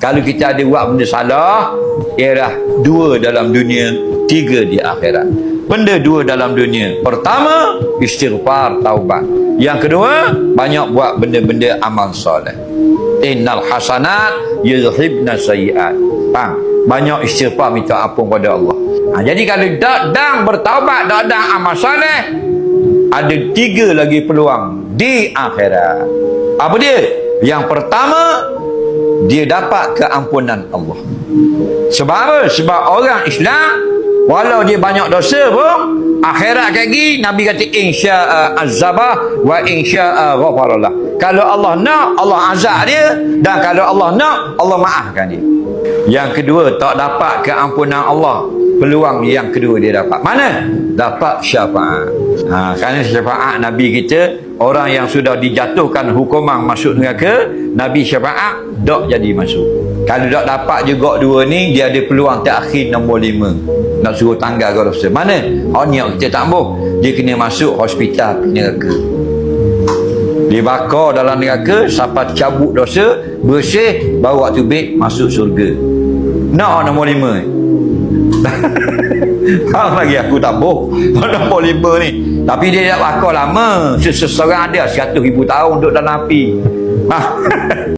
Kalau kita ada buat benda salah, ialah 2 dalam dunia, 3 di akhirat. Benda 2 dalam dunia. Pertama, istighfar, taubat. Yang kedua, banyak buat benda-benda amal soleh. Innal hasanat yuzhibna sayyi'at. Banyak istighfar, minta ampun pada Allah. Jadi kalau tak bertaubat, tak amal soleh, ada 3 lagi peluang di akhirat. Apa dia? Yang pertama, dia dapat keampunan Allah. Sebab apa? Sebab orang Islam, walau dia banyak dosa pun, akhirat lagi Nabi kata insya'a azabah wa insya'a ghafarallah. Kalau Allah nak, Allah azab dia, dan kalau Allah nak, Allah maafkan dia. Yang kedua, tak dapat keampunan Allah. Peluang yang kedua dia dapat mana? Dapat syafaat. Kerana syafaat Nabi kita, orang yang sudah dijatuhkan hukuman masuk neraka, Nabi syafaat tak jadi masuk. Kalau tak dapat juga 2 ni, dia ada peluang terakhir nombor 5, nak suruh tanggal ke dosa. Mana? Hanya kita tak boleh. Dia kena masuk hospital neraka. Dia bakar dalam neraka sampai cabut dosa, bersih, baru waktu baik masuk surga. Nak nombor 5. Lagi aku tak boh nombor 5 ni. Tapi dia dah bakar lama. Seseorang ada 100,000 tahun duduk dalam api.